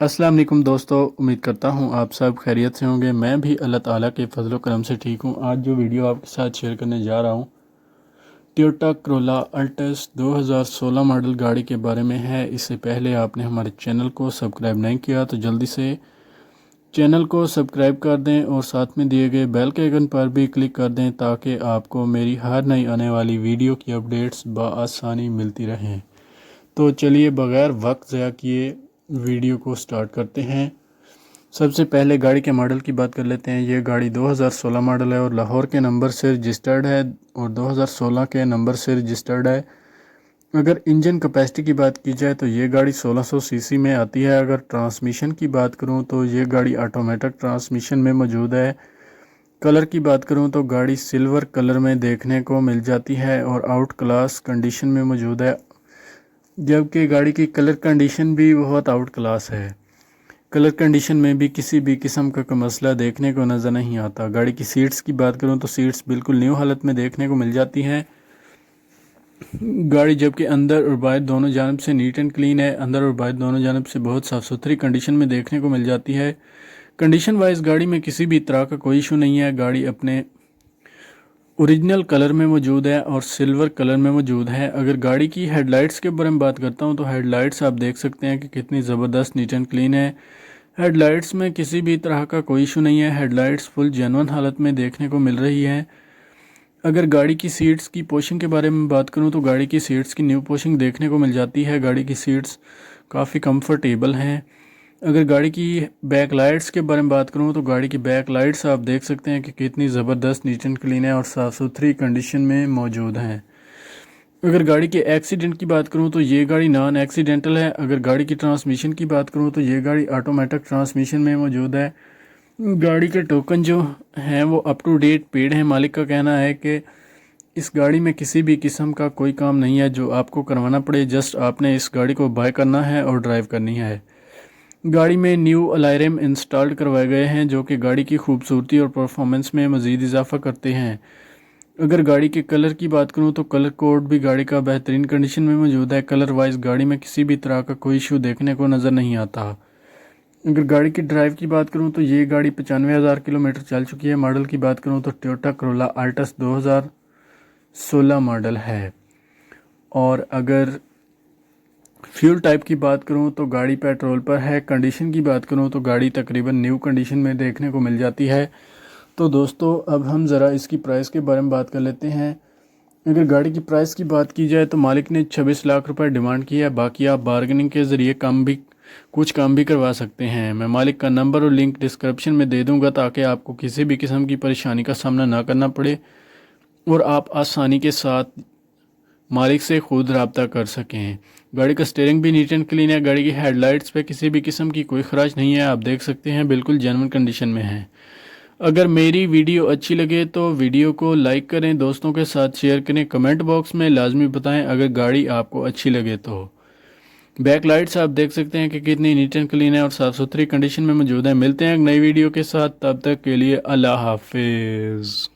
السلام علیکم دوستو، امید کرتا ہوں آپ سب خیریت سے ہوں گے۔ میں بھی اللہ تعالیٰ کے فضل و کرم سے ٹھیک ہوں۔ آج جو ویڈیو آپ کے ساتھ شیئر کرنے جا رہا ہوں ٹویوٹا کرولا الٹس 2016 ماڈل گاڑی کے بارے میں ہے۔ اس سے پہلے آپ نے ہمارے چینل کو سبسکرائب نہیں کیا تو جلدی سے چینل کو سبسکرائب کر دیں اور ساتھ میں دیے گئے بیل کے آئیکن پر بھی کلک کر دیں تاکہ آپ کو میری ہر نئی آنے والی ویڈیو کی اپڈیٹس بآسانی ملتی رہیں۔ تو چلیے بغیر وقت ضائع کیے ویڈیو کو سٹارٹ کرتے ہیں۔ سب سے پہلے گاڑی کے ماڈل کی بات کر لیتے ہیں۔ یہ گاڑی 2016 ماڈل ہے اور لاہور کے نمبر سے رجسٹرڈ ہے اور 2016 کے نمبر سے رجسٹرڈ ہے۔ اگر انجن کیپیسٹی کی بات کی جائے تو یہ گاڑی 1600 سی سی میں آتی ہے۔ اگر ٹرانسمیشن کی بات کروں تو یہ گاڑی آٹومیٹک ٹرانسمیشن میں موجود ہے۔ کلر کی بات کروں تو گاڑی سلور کلر میں دیکھنے کو مل جاتی ہے اور آؤٹ کلاس کنڈیشن میں موجود ہے، جبکہ گاڑی کی کلر کنڈیشن بھی بہت آؤٹ کلاس ہے۔ کلر کنڈیشن میں بھی کسی بھی قسم کا کوئی مسئلہ دیکھنے کو نظر نہیں آتا۔ گاڑی کی سیٹس کی بات کروں تو سیٹس بالکل نیو حالت میں دیکھنے کو مل جاتی ہیں۔ گاڑی جبکہ اندر اور باہر دونوں جانب سے نیٹ اینڈ کلین ہے، اندر اور باہر دونوں جانب سے بہت صاف ستھری کنڈیشن میں دیکھنے کو مل جاتی ہے۔ کنڈیشن وائز گاڑی میں کسی بھی طرح کا کوئی ایشو نہیں ہے۔ گاڑی اپنے اوریجنل کلر میں موجود ہے اور سلور کلر میں موجود ہے۔ اگر گاڑی کی ہیڈ لائٹس کے بارے میں بات کرتا ہوں تو ہیڈ لائٹس آپ دیکھ سکتے ہیں کہ کتنی زبردست نیٹ اینڈ کلین ہے۔ ہیڈ لائٹس میں کسی بھی طرح کا کوئی ایشو نہیں ہے۔ ہیڈ لائٹس فل جینون حالت میں دیکھنے کو مل رہی ہے۔ اگر گاڑی کی سیٹس کی پوشنگ کے بارے میں بات کروں تو گاڑی کی سیٹس کی نیو پوشنگ دیکھنے کو مل جاتی ہے۔ گاڑی کی سیٹس کافی کمفرٹیبل ہیں۔ اگر گاڑی کی بیک لائٹس کے بارے میں بات کروں تو گاڑی کی بیک لائٹس آپ دیکھ سکتے ہیں کہ کتنی زبردست نیٹ اینڈ کلین ہے اور صاف ستھری کنڈیشن میں موجود ہیں۔ اگر گاڑی کے ایکسیڈنٹ کی بات کروں تو یہ گاڑی نان ایکسیڈنٹل ہے۔ اگر گاڑی کی ٹرانسمیشن کی بات کروں تو یہ گاڑی آٹومیٹک ٹرانسمیشن میں موجود ہے۔ گاڑی کے ٹوکن جو ہیں وہ اپ ٹو ڈیٹ پیڈ ہیں۔ مالک کا کہنا ہے کہ اس گاڑی میں کسی بھی قسم کا کوئی کام نہیں ہے جو آپ کو کروانا پڑے، جسٹ آپ نے اس گاڑی کو بائی کرنا ہے اور ڈرائیو کرنی ہے۔ گاڑی میں نیو الائرم انسٹالڈ کروائے گئے ہیں جو کہ گاڑی کی خوبصورتی اور پرفارمنس میں مزید اضافہ کرتے ہیں۔ اگر گاڑی کے کلر کی بات کروں تو کلر کوڈ بھی گاڑی کا بہترین کنڈیشن میں موجود ہے۔ کلر وائز گاڑی میں کسی بھی طرح کا کوئی ایشو دیکھنے کو نظر نہیں آتا۔ اگر گاڑی کی ڈرائیو کی بات کروں تو یہ گاڑی 95,000 کلومیٹر چل چکی ہے۔ ماڈل کی بات کروں تو ٹویوٹا کرولا الٹس 2016 ماڈل ہے۔ اور اگر فیول ٹائپ کی بات کروں تو گاڑی پیٹرول پر ہے۔ کنڈیشن کی بات کروں تو گاڑی تقریباً نیو کنڈیشن میں دیکھنے کو مل جاتی ہے۔ تو دوستو اب ہم ذرا اس کی پرائس کے بارے میں بات کر لیتے ہیں۔ اگر گاڑی کی پرائس کی بات کی جائے تو مالک نے 26 لاکھ روپے ڈیمانڈ کی ہے، باقی آپ بارگننگ کے ذریعے کچھ کام بھی کروا سکتے ہیں۔ میں مالک کا نمبر اور لنک ڈسکرپشن میں دے دوں گا تاکہ آپ کو کسی بھی قسم کی پریشانی کا سامنا نہ کرنا پڑے اور آپ آسانی کے ساتھ مالک سے خود رابطہ کر سکیں۔ گاڑی کا سٹیئرنگ بھی نیٹ اینڈ کلین ہے۔ گاڑی کی ہیڈ لائٹس پہ کسی بھی قسم کی کوئی خراش نہیں ہے، آپ دیکھ سکتے ہیں بالکل جینوئن کنڈیشن میں ہے۔ اگر میری ویڈیو اچھی لگے تو ویڈیو کو لائک کریں، دوستوں کے ساتھ شیئر کریں، کمنٹ باکس میں لازمی بتائیں اگر گاڑی آپ کو اچھی لگے تو۔ بیک لائٹس آپ دیکھ سکتے ہیں کہ کتنی نیٹ اینڈ کلین ہے اور صاف ستھری کنڈیشن میں موجود ہے۔ ملتے ہیں ایک نئی ویڈیو کے ساتھ، تب تک کے لیے اللہ حافظ۔